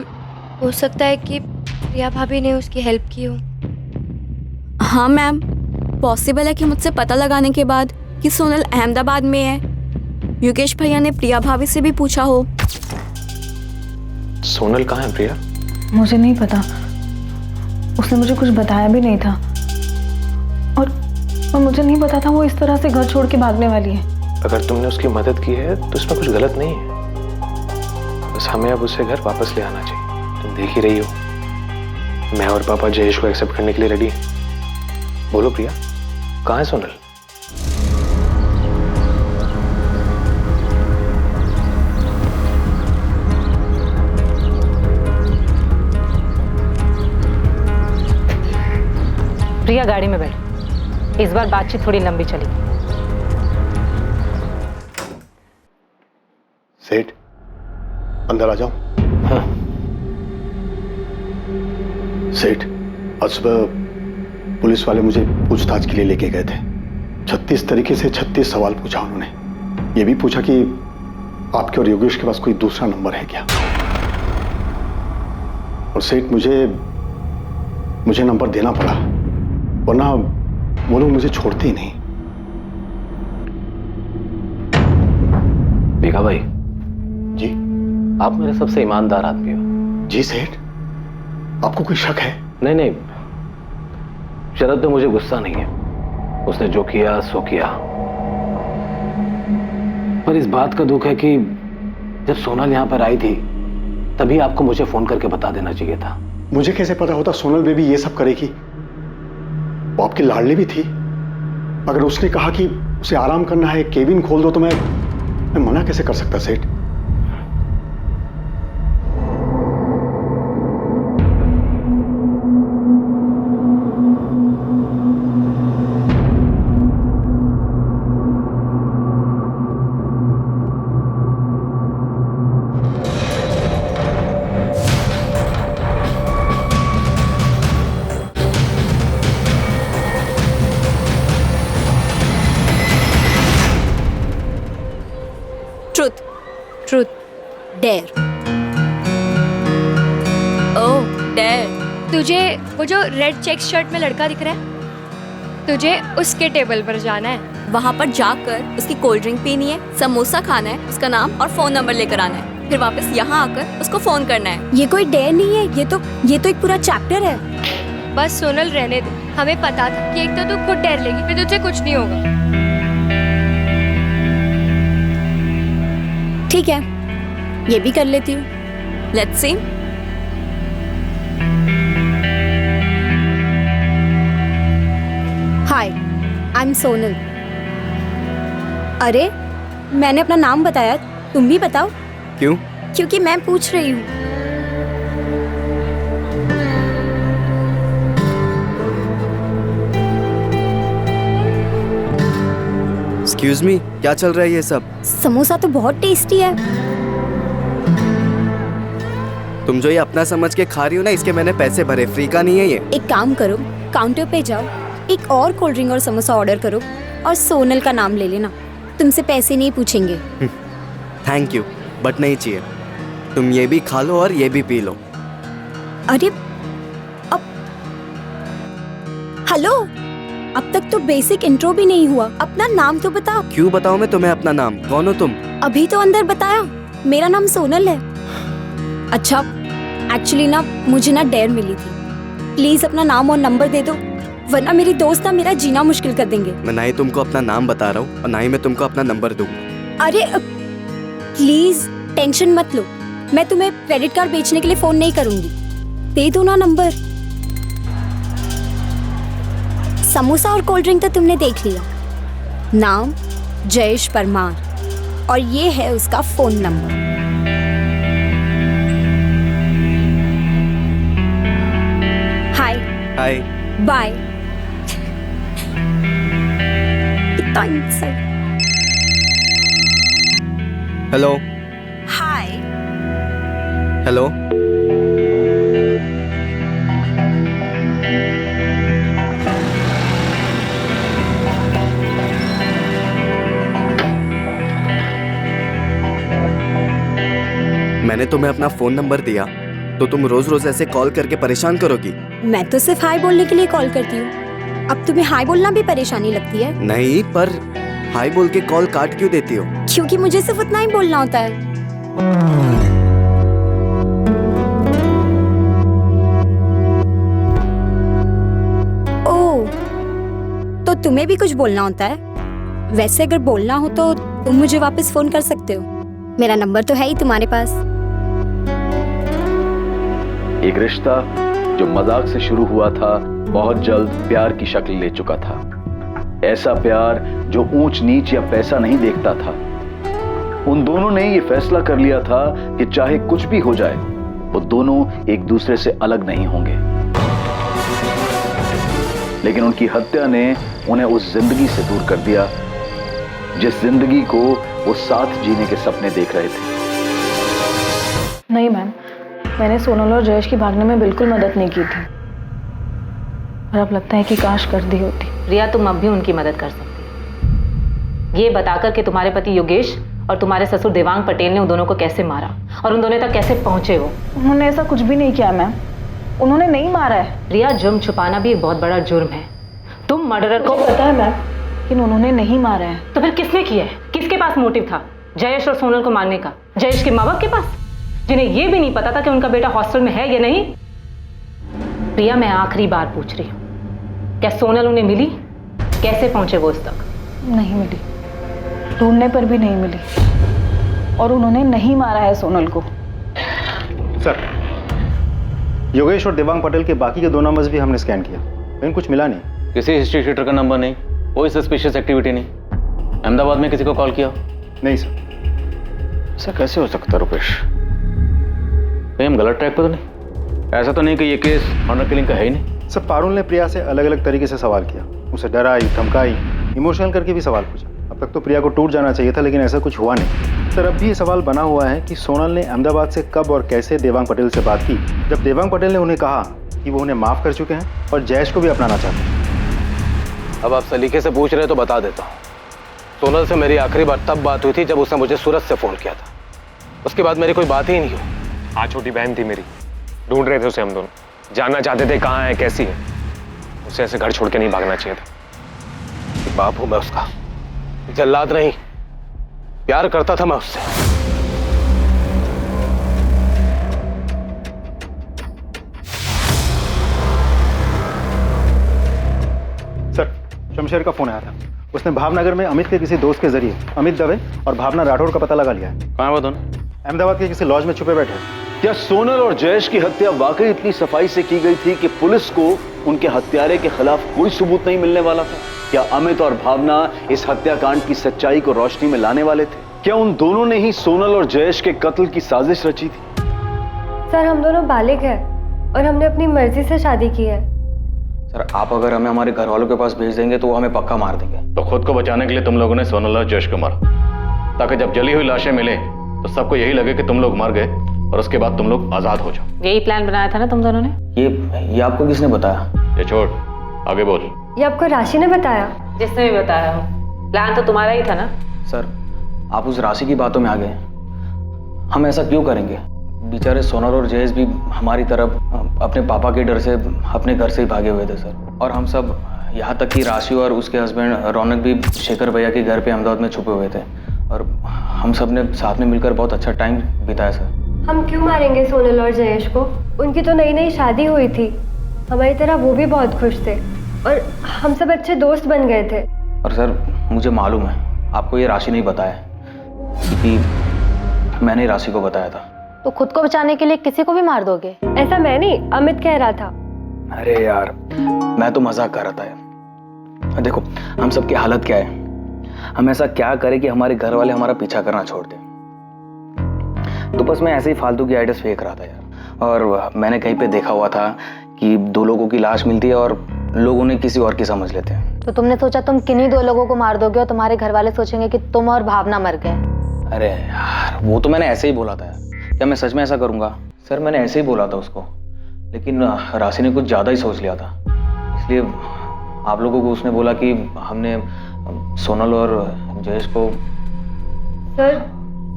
हो सकता है कि प्रिया भाभी ने उसकी हेल्प की हो। हाँ मैम, पॉसिबल है कि मुझसे पता लगाने के बाद कि सोनल अहमदाबाद में है, योगेश भैया ने प्रिया भाभी से भी पूछा हो। सोनल कहाँ है प्रिया? मुझे नहीं पता, उसने मुझे कुछ बताया भी नहीं था, और मुझे नहीं पता था वो इस तरह से घर छोड़ के भागने वाली है। अगर तुमने उसकी मदद की है तो इसमें कुछ गलत नहीं है, बस हमें अब उसे घर वापस ले आना चाहिए। तुम देख ही रही हो, मैं और पापा जयेश को एक्सेप्ट करने के लिए रेडी हैं। बोलो प्रिया, कहाँ है सोनल? प्रिया, गाड़ी में बैठ। इस बार बातचीत थोड़ी लंबी चलेगी। सेठ, अंदर आ जाओ। हाँ। सेठ, आज सुबह पुलिस वाले मुझे पूछताछ के लिए लेके गए थे। 36 तरीके से 36 सवाल पूछा उन्होंने। ये भी पूछा कि आपके और योगेश के पास कोई दूसरा नंबर है क्या। और सेठ, मुझे नंबर देना पड़ा, वरना वो लोग मुझे छोड़ते ही नहीं। भीखा भाई जी, आप मेरे सबसे ईमानदार आदमी हो। जी सेठ, आपको कोई शक है? नहीं, शरद पे मुझे गुस्सा नहीं है, उसने जो किया सो किया। पर इस बात का दुख है कि जब सोनल यहां पर आई थी तभी आपको मुझे फोन करके बता देना चाहिए था। मुझे कैसे पता होता सोनल बेबी ये सब करेगी? वो आपकी लाडली भी थी। अगर उसने कहा कि उसे आराम करना है, केबिन खोल दो, तो मैं मना कैसे कर सकता सेठ? ट्रुथ। डेयर। ओह डेयर। तुझे वो जो रेड चेक शर्ट में लड़का दिख रहा है, तुझे उसके टेबल पर जाना है। वहाँ पर जाकर उसकी कोल्ड ड्रिंक पीनी है, समोसा खाना है, उसका नाम और फोन नंबर लेकर आना है, फिर वापस यहाँ आकर उसको फोन करना है। ये कोई डेयर नहीं है, ये तो एक पूरा चैप्टर है। बस सोनल रहने दे, हमें पता था कि एक तो तू खुद डेर लेगी, फिर तुझसे कुछ नहीं होगा। ठीक है, ये भी कर लेती हूँ। Let's see. Hi, I am Sonal. अरे मैंने अपना नाम बताया, तुम भी बताओ। क्यों? क्योंकि मैं पूछ रही हूँ। एक्सक्यूज मी, क्या चल रहा है ये सब? समोसा तो बहुत टेस्टी है। तुम जो ये अपना समझ के खा रही हो ना, इसके मैंने पैसे भरे, फ्री का नहीं है ये। एक काम करो, काउंटर पे जाओ, एक और कोल्ड ड्रिंक और समोसा ऑर्डर करो और सोनल का नाम ले लेना, तुमसे पैसे नहीं पूछेंगे। थैंक यू, बट नहीं चाहिए। तुम ये भी खा लो और ये भी पी लो। अरे अब हेलो, अब तक तो बेसिक इंट्रो भी नहीं हुआ, अपना नाम तो बताओ। क्यों बताऊं मैं तुम्हें अपना नाम? कौन हो तुम? अभी तो अंदर बताया, मेरा नाम सोनल है। अच्छा, एक्चुअली ना मुझे ना डेयर मिली थी, प्लीज अपना नाम और नंबर दे दो, वरना मेरी दोस्त ना मेरा जीना मुश्किल कर देंगे। मैं ना ही तुमको अपना नाम बता रहा हूँ और ना ही मैं तुमको अपना नंबर दूंगा। अरे प्लीज टेंशन मत लो, मैं तुम्हें क्रेडिट कार्ड बेचने के लिए फोन नहीं करूंगी, दे दो ना नंबर। समोसा और कोल्ड ड्रिंक तो तुमने देख लिया, नाम जयेश परमार और ये है उसका फोन नंबर। हाय हाय बाय। कितना इंसल्ट। Hello hi hello. मैंने तुम्हें अपना फोन नंबर दिया तो तुम रोज रोज ऐसे कॉल करके परेशान करोगी? मैं तो सिर्फ हाय बोलने के लिए कॉल करती हूँ, अब तुम्हें हाय बोलना भी परेशानी लगती है? नहीं, पर हाय बोल के कॉल काट क्यों देती हो? क्योंकि मुझे सिर्फ उतना ही बोलना होता है। ओह, तो तुम्हें भी कुछ बोलना होता है? वैसे अगर बोलना हो तो तुम मुझे वापस फोन कर सकते हो, मेरा नंबर तो है ही तुम्हारे पास। एक रिश्ता जो मजाक से शुरू हुआ था बहुत जल्द प्यार की शक्ल ले चुका था। ऐसा प्यार जो ऊंच नीच या पैसा नहीं देखता था। उन दोनों ने ये फैसला कर लिया था कि चाहे कुछ भी हो जाए वो दोनों एक दूसरे से अलग नहीं होंगे। लेकिन उनकी हत्या ने उन्हें उस जिंदगी से दूर कर दिया जिस जिंदगी को वो साथ जीने के सपने देख रहे थे। नहीं मैम, मैंने सोनल और जयेश की भागने में बिल्कुल मदद नहीं की थी, और अब लगता है कि काश कर दी होती। रिया, तुम अब भी उनकी मदद कर सकती हो, ये बताकर कि तुम्हारे पति योगेश और तुम्हारे ससुर देवांग पटेल ने उन दोनों को कैसे मारा और उन दोनों तक कैसे पहुंचे। वो उन्होंने ऐसा कुछ भी नहीं किया मैम, उन्होंने नहीं मारा है। रिया, जुर्म छुपाना भी एक बहुत बड़ा जुर्म है। तुम मर्डरर को पता है मैम, लेकिन उन्होंने नहीं मारा है। तो फिर किसने किया है? किसके पास मोटिव था जयेश और सोनल को मारने का? जयेश के माँ बाप के पास, जिन्हें यह भी नहीं पता था कि उनका बेटा हॉस्टल में है या नहीं। रिया, मैं आखिरी बार पूछ रही हूँ, क्या सोनल उन्हें मिली? कैसे पहुंचे वो उस तक? नहीं मिली, ढूंढने पर भी नहीं मिली, और उन्होंने नहीं मारा है सोनल को। सर, योगेश और देवांग पटेल के बाकी के 2 नंबर्स भी हमने स्कैन किया, लेकिन कुछ मिला नहीं। किसी हिस्ट्री शीटर का नंबर नहीं, कोई सस्पिशियस एक्टिविटी नहीं। अहमदाबाद में किसी को कॉल किया? नहीं सर। ऐसा कैसे हो सकता रुपेश? कहीं हम गलत ट्रैक पर तो नहीं? ऐसा तो नहीं कि ये केस ऑनर किलिंग का है ही नहीं? सर, पारुल ने प्रिया से अलग अलग तरीके से सवाल किया, उसे डराई, धमकाई, इमोशनल करके भी सवाल पूछा। अब तक तो प्रिया को टूट जाना चाहिए था, लेकिन ऐसा कुछ हुआ नहीं। सर, अब भी ये सवाल बना हुआ है कि सोनल ने अहमदाबाद से कब और कैसे देवांग पटेल से बात की, जब देवांग पटेल ने उन्हें कहा कि वो उन्हें माफ कर चुके हैं और जयेश को भी अपनाना चाहते हैं। अब आप सलीके से पूछ रहे तो बता देता हूँ। सोनल से मेरी आखिरी बार तब बात हुई थी जब उसने मुझे सूरत से फ़ोन किया था। उसके बाद मेरी कोई बात ही नहीं हुई। हाँ, छोटी बहन थी मेरी, ढूंढ रहे थे उसे हम दोनों, जानना चाहते थे कहाँ है, कैसी है। उसे ऐसे घर छोड़ के नहीं भागना चाहिए था। बाप हूं मैं उसका, जल्लाद नहीं, प्यार करता था मैं उससे। सर, शमशेर का फोन आया था। उसने भावनगर में अमित के किसी दोस्त के जरिए अमित दवे और भावना राठौड़ का पता लगा लिया है। कहाँ वो दोनों? अहमदाबाद के किसी लॉज में छुपे बैठे। क्या सोनल और जयेश की हत्या वाकई इतनी सफाई से की गई थी कि पुलिस को उनके हत्यारे के खिलाफ कोई सबूत नहीं मिलने वाला था? क्या अमित और भावना इस हत्याकांड की सच्चाई को रोशनी में लाने वाले थे? क्या उन दोनों ने ही सोनल और जयेश के कत्ल की साजिश रची थी? सर, हम दोनों बालिग हैं और हमने अपनी मर्जी से शादी की है। सर, आप अगर हमें हमारे घर वालों के पास भेज देंगे तो वो हमें पक्का मार देंगे। तो खुद को बचाने के लिए तुम लोगों ने सोनल और जयेश को मारा, ताकि जब जली हुई लाशें मिले तो सबको यही लगे कि तुम लोग मर गए और उसके बाद तुम लोग आजाद हो जाओ। यही प्लान बनाया था ना तुम दोनों ने? ये आपको किसने बताया? ये छोड़, आगे बोल। ये आपको राशि ने बताया? जिसने भी बताया हो, प्लान तो तुम्हारा ही था ना? सर, आप उस राशि की बातों में आ गए। हम ऐसा क्यों करेंगे? बेचारे सोनल और जयेश भी हमारी तरफ अपने पापा के डर से अपने घर से ही भागे हुए थे सर। और हम सब, यहाँ तक कि राशि और उसके हस्बैंड रौनक भी शेखर भैया के घर पे अहमदाबाद में छुपे हुए थे। और हम सब ने साथ में मिलकर बहुत अच्छा टाइम बिताया सर। हम क्यों मारेंगे सोनल और जयेश को? उनकी तो नई नई शादी हुई थी, हमारी तरह वो भी बहुत खुश थे और हम सब अच्छे दोस्त बन गए थे। और सर, मुझे मालूम है आपको ये राशि नहीं बताया, क्योंकि मैंने राशि को बताया था। तो खुद को बचाने के लिए किसी को भी मार दोगे? ऐसा मैं नहीं, अमित कह रहा था। अरे यार, मैं तो मजाक कर रहा था यार। देखो, हम सब की हालत क्या है, हम ऐसा क्या करें कि हमारे घर वाले हमारा पीछा करना छोड़ दें। तो बस मैं ऐसे ही फालतू की आइडियाज फेंक रहा था यार। और मैंने कहीं पे देखा हुआ था कि 2 लोगों की लाश मिलती है और लोग उन्हें किसी और की समझ लेते हैं। तो तुमने सोचा तुम किन्हीं 2 लोगों को मार दोगे और तुम्हारे घर वाले सोचेंगे कि तुम और भावना मर गए? अरे यार, वो तो मैंने ऐसे ही बोला था। क्या मैं सच में ऐसा करूंगा? सर, मैंने ऐसे ही बोला था उसको, लेकिन राशि ने कुछ ज़्यादा ही सोच लिया था। इसलिए आप लोगों को उसने बोला कि हमने सोनल और जयेश को। सर,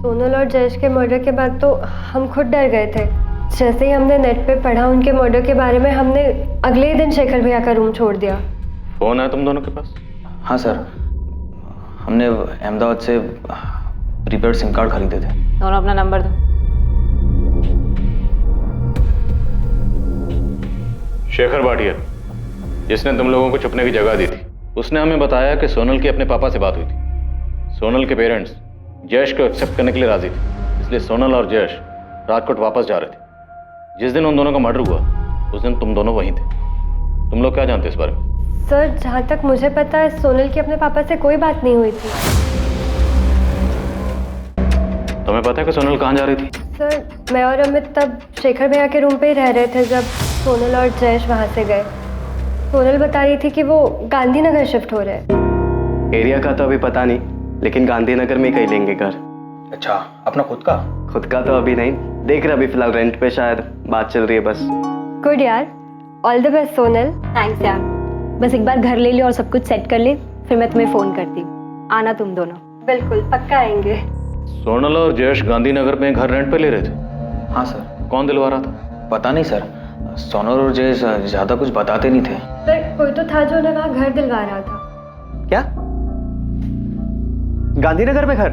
सोनल और जयेश के मर्डर के बाद तो हम खुद डर गए थे। जैसे ही हमने नेट पे पढ़ा उनके मर्डर के बारे में, हमने अगले ही दिन शेखर भैया का रूम छोड़ दिया। फोन है तुम दोनों के पास? हाँ सर, हमने अहमदाबाद से प्रीपेड सिम कार्ड खरीदे थे। दोनों अपना नंबर दो। शेखर भाटिया, जिसने तुम लोगों को छुपने की जगह दी थी, उसने हमें बताया कि सोनल की अपने पापा से बात हुई थी। सोनल के पेरेंट्स जयेश को एक्सेप्ट करने के लिए राजी थे, इसलिए सोनल और जयेश राजकोट वापस जा रहे थे। जिस दिन उन दोनों का मर्डर हुआ उस दिन तुम दोनों वहीं थे। तुम लोग क्या जानते हो इस बारे में? सर, जहाँ तक मुझे पता है सोनल की अपने पापा से कोई बात नहीं हुई थी। तुम्हें पता है कि सोनल कहाँ जा रही थी? सर, मैं और अमित तब शेखर भैया के रूम पे ही रह रहे थे जब सोनल और जयेश वहाँ से गए। सोनल बता रही थी कि वो गांधीनगर शिफ्ट हो रहे हैं। एरिया का तो अभी पता नहीं, लेकिन गांधीनगर में ही कहीं लेंगे घर। अच्छा, अपना खुद का? खुद का तो अभी नहीं, देख रहे अभी फिलहाल रेंट पे, शायद बात चल रही है बस। गुड यार, all the best Sonal. Thanks यार। बस एक बार घर ले ले और सब कुछ सेट कर ले, फिर मैं तुम्हें फोन करती हूँ। आना तुम दोनों। बिल्कुल, पक्का आएंगे। सोनल और जयेश गांधीनगर में घर रेंट पे ले रहे थे? हाँ सर। कौन दिलवा रहा था? पता नहीं सर, सोनल और जयेश ज्यादा कुछ बताते नहीं थे। सर, कोई तो था जो उन्हें वहाँ घर दिलवा रहा था। क्या? गांधीनगर में घर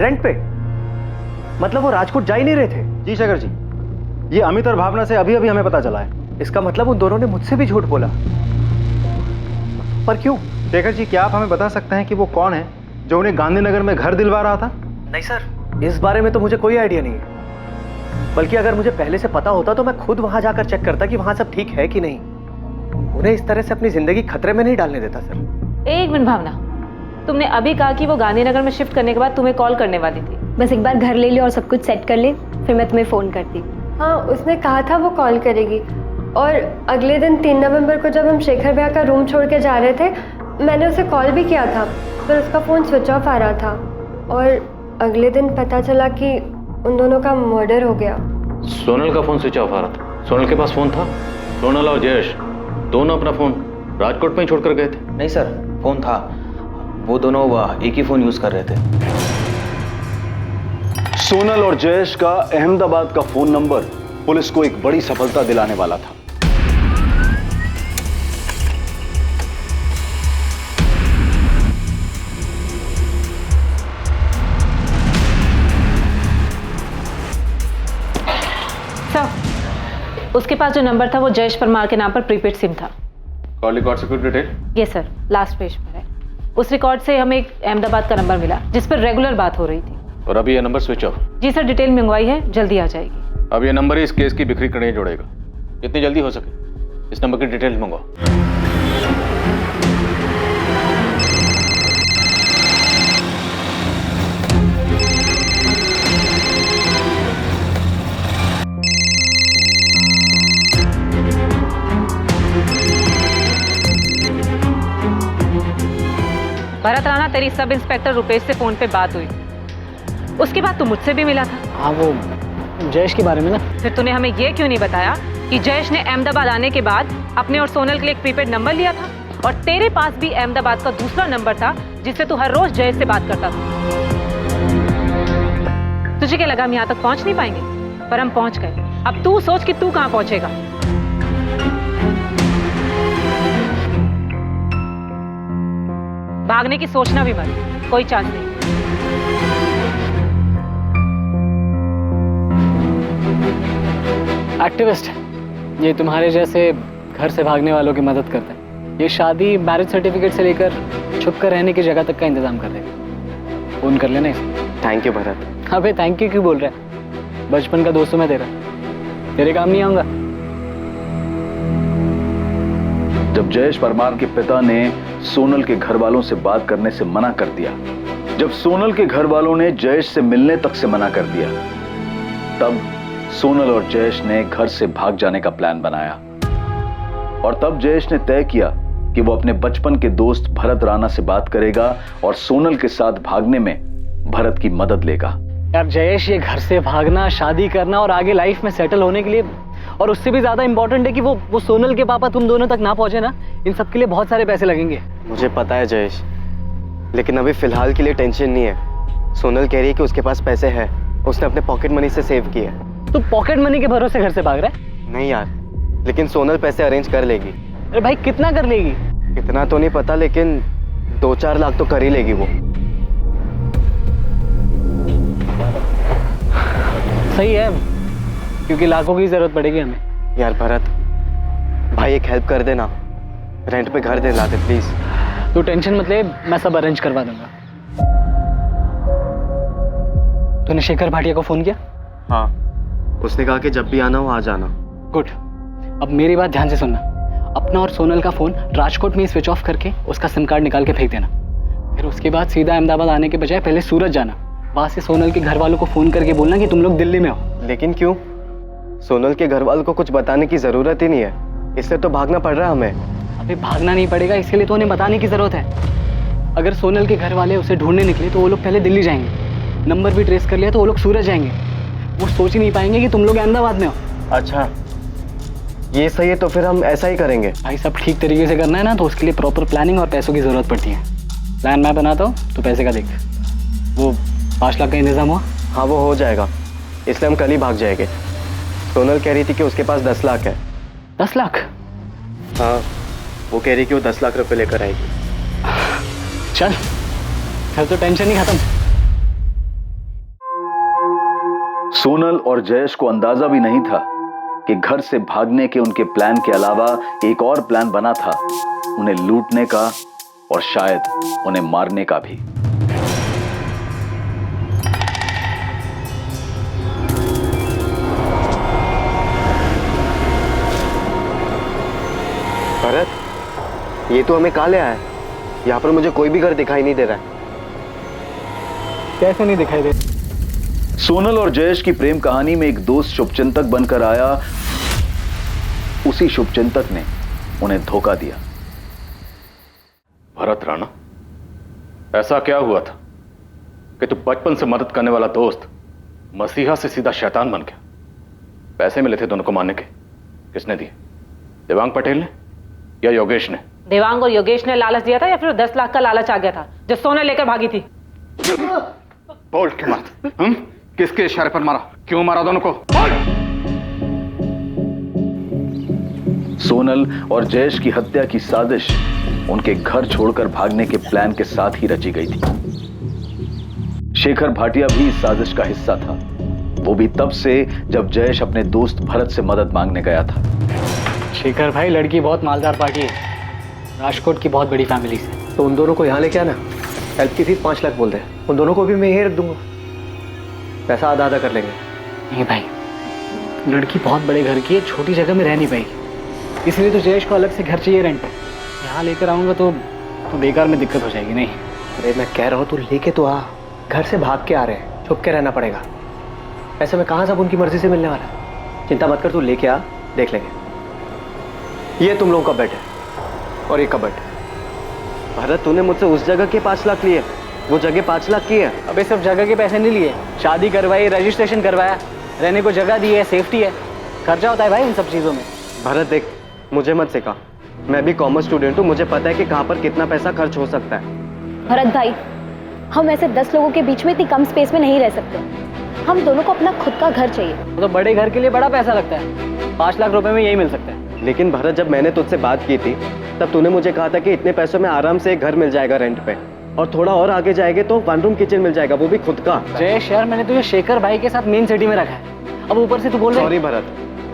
रेंट पे? मतलब वो राजकोट जा ही नहीं रहे थे? जी शेखर जी, ये अमित और भावना से अभी अभी हमें पता चला है। इसका मतलब उन दोनों ने मुझसे भी झूठ बोला। पर क्यों? शेखर जी, क्या आप हमें बता सकते हैं कि वो कौन है जो उन्हें गांधीनगर में घर दिलवा रहा था? नहीं सर, इस बारे में तो मुझे कोई आइडिया नहीं है। बल्कि अगर मुझे पहले से पता होता तो मैं खुद वहां जाकर चेक करता कि वहां सब ठीक है कि नहीं। उन्हें इस तरह से अपनी जिंदगी खतरे में नहीं डालने देता सर। एक मिनट भावना, तुमने अभी कहा कि वो गांधीनगर में शिफ्ट करने के बाद तुम्हें कॉल करने वाली थी। बस एक बार घर ले ले और सब कुछ सेट कर ले, फिर मैं तुम्हें फ़ोन करती हूँ। हाँ, उसने कहा था वो कॉल करेगी। और अगले दिन 3 नवंबर को जब हम शेखर भैया का रूम छोड़ के जा रहे थे, मैंने उसे कॉल भी किया था, पर उसका फ़ोन स्विच ऑफ आ रहा था। और अगले दिन पता चला कि उन दोनों का मर्डर हो गया। सोनल का फोन स्विच ऑफ आ रहा था? सोनल के पास फोन था? सोनल और जयेश दोनों अपना फोन राजकोट में ही छोड़कर गए थे? नहीं सर, फोन था। वो दोनों एक ही फोन यूज कर रहे थे। सोनल और जयेश का अहमदाबाद का फोन नंबर पुलिस को एक बड़ी सफलता दिलाने वाला था। सर, उसके पास जो नंबर था वो जयेश परमार के नाम पर प्रीपेड सिम था। कॉल रिकॉर्ड से कुछ detail? Yes sir, last page पर है। उस रिकॉर्ड से हमें एक अहमदाबाद का नंबर मिला जिस पर रेगुलर बात हो रही थी। और अभी ये नंबर स्विच ऑफ? जी सर, डिटेल मंगवाई है, जल्दी आ जाएगी। अब ये नंबर ही इस केस की बिखरी कड़ियाँ जोड़ेगा। जितनी जल्दी हो सके इस नंबर की डिटेल्स मंगवाओ। भरत राणा, तेरी सब इंस्पेक्टर रुपेश से फोन पे बात हुई। उसके बाद तू मुझसे भी मिला था। हाँ, वो जयेश के बारे में ना। फिर तूने हमें ये क्यों नहीं बताया कि जयेश ने अहमदाबाद आने के बाद अपने और सोनल के लिए एक प्रीपेड नंबर लिया था और तेरे पास भी अहमदाबाद का दूसरा नंबर था जिससे तू हर रोज जयेश से बात करता था। तुझे क्या लगा हम यहाँ तक पहुंच नहीं पाएंगे? पर हम पहुंच गए। अब तू सोच कि तू कहाँ पहुंचेगा। भागने की सोचना भी मत, कोई चांस नहीं। एक्टिविस्ट है ये, तुम्हारे जैसे घर से भागने वालों की मदद करता है। ये शादी, मैरिज सर्टिफिकेट से लेकर छुप कर रहने की जगह तक का इंतजाम कर देगा। फोन कर लेना इसे। Thank you Bharat. अबे थैंक यू क्यों बोल रहा है? बचपन का दोस्त हूं मैं तेरा, तेरे काम नहीं आऊंगा। जब जयेश परमार के पिता ने सोनल के घर वालों से बात करने से मना कर दिया, जब सोनल के घर वालों ने जयेश से मिलने तक से मना कर दिया, तब सोनल और जयेश ने घर से भाग जाने का प्लान बनाया। और तब जयेश ने तय किया कि वो अपने बचपन के दोस्त भरत राणा से बात करेगा और सोनल के साथ भागने में भरत की मदद लेगा। यार जयेश, ये घर से भागना, शादी करना और आगे लाइफ में सेटल होने के लिए, और उससे भी ज्यादा इंपॉर्टेंट है कि वो सोनल के पापा तुम दोनों तक ना पहुंचे ना, इन सब के लिए बहुत सारे पैसे लगेंगे। मुझे पता है जयेश, लेकिन अभी फिलहाल के लिए टेंशन नहीं है। सोनल कह रही है कि उसके पास पैसे हैं, उसने अपने पॉकेट मनी से सेव किए। तू पॉकेट मनी के भरोसे घर से भाग रहा है? नहीं यार, लेकिन सोनल पैसे अरेंज कर लेगी। अरे भाई, कितना कर लेगी? कितना तो नहीं पता, लेकिन 2-4 लाख तो कर ही लेगी वो। सही है, क्योंकि लाखों की जरूरत पड़ेगी हमें। यार भरत भाई, एक हेल्प कर देना, रेंट पे घर दिला दे प्लीज। तू टेंशन मत ले, मैं सब अरेंज करवा दूंगा। तूने शेखर भाटिया को फोन किया? हाँ, उसने कहा कि जब भी आना हो आ जाना। गुड। अब मेरी बात ध्यान से सुनना। अपना और सोनल का फोन राजकोट में ही स्विच ऑफ करके उसका सिम कार्ड निकाल के फेंक देना। फिर उसके बाद सीधा अहमदाबाद आने के बजाय पहले सूरत जाना। वहां से सोनल के घर वालों को फोन करके बोलना कि तुम लोग दिल्ली में हो। लेकिन क्यों? सोनल के घर वालों को कुछ बताने की जरूरत ही नहीं है, इसलिए तो भागना पड़ रहा है हमें। अभी भागना नहीं पड़ेगा, इसके लिए तो उन्हें बताने की जरूरत है। अगर सोनल के घर वाले उसे ढूंढने निकले तो वो लोग पहले दिल्ली जाएंगे, नंबर भी ट्रेस कर लिया तो वो लोग सूरत जाएंगे। वो सोच ही नहीं पाएंगे कि तुम लोग अहमदाबाद में हो। अच्छा, ये सही है, तो फिर हम ऐसा ही करेंगे। भाई सब ठीक तरीके से करना है ना, तो उसके लिए प्रॉपर प्लानिंग और पैसों की जरूरत पड़ती है। प्लान मैं बनाता हूँ तो पैसे का देख। वो 5 लाख का इंतजाम हुआ? हाँ, वो हो जाएगा, इसलिए हम कल ही भाग जाएंगे। सोनल कह रही थी कि उसके पास 10 लाख है। 10 लाख? हाँ, वो कह रही कि वो 10 लाख रुपए लेकर आएगी। चल, फिर तो टेंशन ही खत्म। सोनल और जयेश को अंदाजा भी नहीं था कि घर से भागने के उनके प्लान के अलावा एक और प्लान बना था, उन्हें लूटने का और शायद उन्हें मारने का भी। भरत, ये तो हमें कहाँ ले आया है? यहाँ पर मुझे कोई भी घर दिखाई नहीं दे रहा है। कैसे नहीं दिखाई दे? सोनल और जयेश की प्रेम कहानी में एक दोस्त शुभचिंतक बनकर आया, उसी शुभचिंतक ने उन्हें धोखा दिया। भरत राणा, ऐसा क्या हुआ था कि तू बचपन से मदद करने वाला दोस्त मसीहा से सीधा शैतान बन गया? पैसे मिले थे दोनों को मारने के, किसने दिए? देवांग पटेल ने या योगेश ने? देवांग और योगेश ने लालच दिया था या फिर 10 लाख का लालच आ गया था जो सोना लेकर भागी थी? बोल के मत। किसके इशारे पर मारा? क्यों मारा दोनों को? सोनल और जयेश की हत्या की साजिश उनके घर छोड़कर भागने के प्लान के साथ ही रची गई थी। शेखर भाटिया भी इस साजिश का हिस्सा था, वो भी तब से जब जयेश अपने दोस्त भरत से मदद मांगने गया था। शेखर भाई, लड़की बहुत मालदार पार्टी है, राजकोट की बहुत बड़ी फैमिली से। तो उन दोनों को यहाँ लेके आना, हेल्प की फीस 5 लाख बोल दे, उन दोनों को भी मैं यहीं रख दूंगा, पैसा आधा आधा कर लेंगे। नहीं भाई, लड़की बहुत बड़े घर की है, छोटी जगह में रह नहीं पाएगी, इसलिए तो जयेश को अलग से घर चाहिए रेंट पे। यहाँ लेकर आऊँगा तो बेकार में दिक्कत हो जाएगी। नहीं, अरे मैं कह रहा हूँ तू लेके तो आ, घर से भाग के आ रहे हैं, छुप के रहना पड़ेगा, ऐसे में कहाँ सब उनकी मर्जी से मिलने वाला है। चिंता मत कर, तू लेके आ, देख लेंगे। ये तुम लोगों का बेड है और ये कबर्ड। भरत, तूने मुझसे उस जगह के 5 लाख लिए, वो जगह 5 लाख की है। अबे सिर्फ जगह के पैसे नहीं लिए, शादी करवाई, रजिस्ट्रेशन करवाया, रहने को जगह दी है, सेफ्टी है, खर्चा होता है भाई इन सब चीज़ों में। भरत देख, मुझे मत सिखा, मैं भी कॉमर्स स्टूडेंट हूँ, मुझे पता है कि कहाँ पर कितना पैसा खर्च हो सकता है। भरत भाई, हम ऐसे 10 लोगों के बीच में इतनी कम स्पेस में नहीं रह सकते, हम दोनों को अपना खुद का घर चाहिए। तो बड़े घर के लिए बड़ा पैसा लगता है, 5 लाख रुपए में यही मिल सकता है। लेकिन भरत, जब मैंने तुझसे बात की थी तब तूने मुझे कहा था कि इतने पैसों में आराम से एक घर मिल जाएगा रेंट पे, और थोड़ा और आगे जाएंगे तो 1 रूम किचन मिल जाएगा, वो भी खुद का। जयेश यार, मैंने तुझे शेखर भाई के साथ मेन सिटी में रखा है, अब ऊपर से तू बोल रहा है। सॉरी भरत,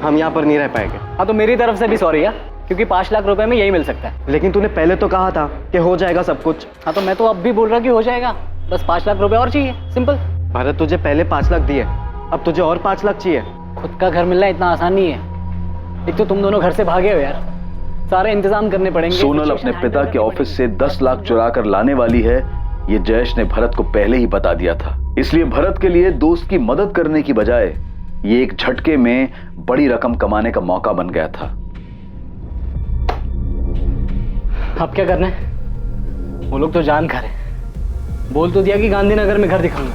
हम यहाँ पर नहीं रह पाएंगे। हाँ तो मेरी तरफ से भी सॉरी है, क्योंकि 5 लाख रुपए में यही मिल सकता है। लेकिन तूने पहले तो कहा था कि हो जाएगा सब कुछ। हाँ तो मैं तो अब भी बोल रहा कि हो जाएगा, बस 5 लाख रुपए और चाहिए, सिंपल। भरत, तुझे पहले 5 लाख दिए, अब तुझे और 5 लाख चाहिए। खुद का घर मिलना इतना आसान नहीं है, एक तो तुम दोनों घर से भागे हो यार, सारे इंतजाम करने पड़ेंगे। सोनल अपने पिता के ऑफिस से 10 लाख चुरा कर लाने वाली है, ये जयेश ने भरत को पहले ही बता दिया था। इसलिए भरत के लिए दोस्त की मदद करने की बजाय ये एक झटके में बड़ी रकम कमाने का मौका बन गया था। अब क्या करना है? वो लोग तो जान खा रहे, बोल तो दिया कि गांधीनगर में घर दिखाऊंगा,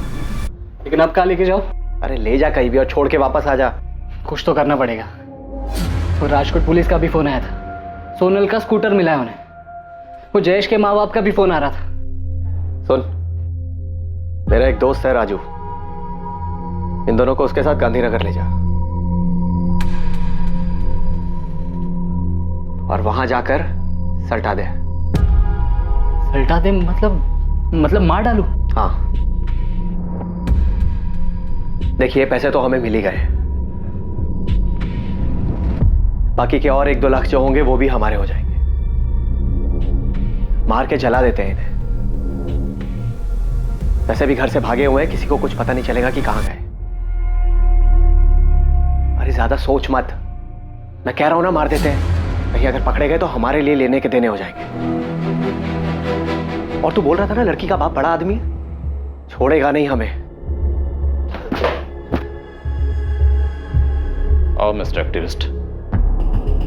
लेकिन अब कहाँ लेके जाओ? अरे ले जा कहीं भी और छोड़ के वापस आ जा। कुछ तो करना पड़ेगा। तो राजकोट पुलिस का भी फोन आया था, सोनल का स्कूटर मिला है उन्हें, वो जयेश के माँ बाप का भी फोन आ रहा था। सुन, मेरा एक दोस्त है राजू, इन दोनों को उसके साथ गांधीनगर ले जा और वहां जाकर सल्टा दे। सल्टा दे मतलब मार डालू? हाँ, देखिए पैसे तो हमें मिल ही गए, बाकी के और 1-2 लाख जो होंगे वो भी हमारे हो जाएंगे। मार के जला देते हैं इन्हें, वैसे भी घर से भागे हुए हैं, किसी को कुछ पता नहीं चलेगा कि कहां गए। अरे ज्यादा सोच मत, मैं कह रहा हूं ना मार देते हैं, कहीं अगर पकड़े गए तो हमारे लिए लेने के देने हो जाएंगे। और तू बोल रहा था ना लड़की का बाप बड़ा आदमी है, छोड़ेगा नहीं हमें। आओ मिस्टर एक्टिविस्ट,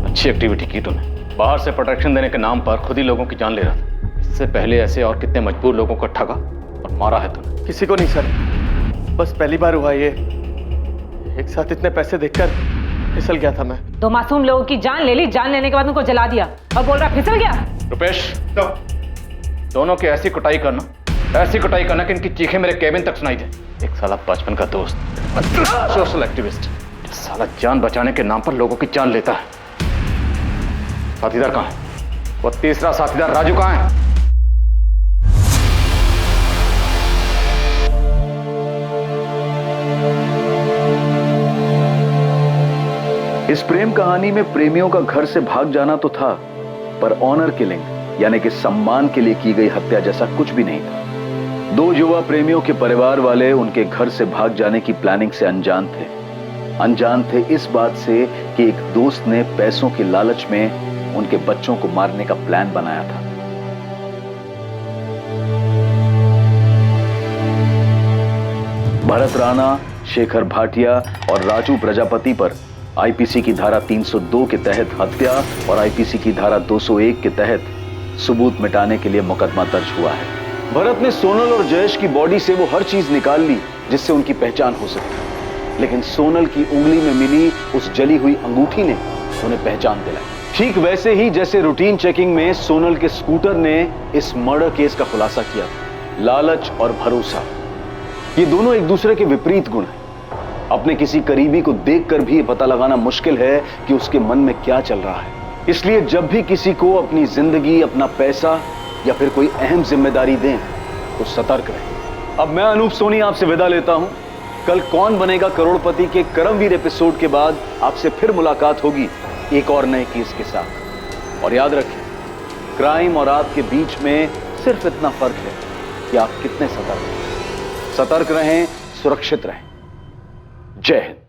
अच्छी एक्टिविटी की तूने, बाहर से प्रोटेक्शन देने के नाम पर खुद ही लोगों की जान ले रहा था। इससे पहले ऐसे और कितने मजबूर लोगों को ठगा और मारा है तूने? किसी को नहीं सर, बस पहली बार हुआ ये, एक साथ इतने पैसे देखकर फिसल गया था मैं। 2 मासूम लोगों की जान ले ली, जान लेने के बाद उनको जला दिया और बोल रहा फिसल गया। रुपेश, दोनों की ऐसी कुटाई करना कि इनकी चीखें मेरे केबिन तक सुनाई दे। एक साला बचपन का दोस्त, सोशल एक्टिविस्ट, साला जान बचाने के नाम पर लोगों की जान लेता है। साथीदार कहाँ है? वो तीसरा साथीदार राजू कहाँ है? इस प्रेम कहानी में प्रेमियों का घर से भाग जाना तो था, पर ऑनर किलिंग यानी कि सम्मान के लिए की गई हत्या जैसा कुछ भी नहीं था। 2 युवा प्रेमियों के परिवार वाले उनके घर से भाग जाने की प्लानिंग से अनजान थे इस बात से कि एक दोस्त ने पैसों के लालच में उनके बच्चों को मारने का प्लान बनाया था। भरत राणा, शेखर भाटिया और राजू प्रजापति पर आईपीसी की धारा 302 के तहत हत्या और आईपीसी की धारा 201 के तहत सबूत मिटाने के लिए मुकदमा दर्ज हुआ है। भरत ने सोनल और जयेश की बॉडी से वो हर चीज निकाल ली जिससे उनकी पहचान हो सके, लेकिन सोनल की उंगली में मिली उस जली हुई अंगूठी ने उन्हें पहचान दिलाई। ठीक वैसे ही जैसे रूटीन चेकिंग में सोनल के स्कूटर ने इस मर्डर केस का खुलासा किया था। लालच और भरोसा, ये दोनों एक दूसरे के विपरीत गुण हैं। अपने किसी करीबी को देखकर भी पता लगाना मुश्किल है कि उसके मन में क्या चल रहा है। इसलिए जब भी किसी को अपनी जिंदगी, अपना पैसा या फिर कोई अहम जिम्मेदारी दें तो सतर्क रहें। अब मैं अनूप सोनी आपसे विदा लेता हूं। कल कौन बनेगा करोड़पति के करमवीर एपिसोड के बाद आपसे फिर मुलाकात होगी एक और नए केस के साथ। और याद रखें, क्राइम और आपके बीच में सिर्फ इतना फर्क है कि आप कितने सतर्क रहें, सुरक्षित रहें। जय हिंद।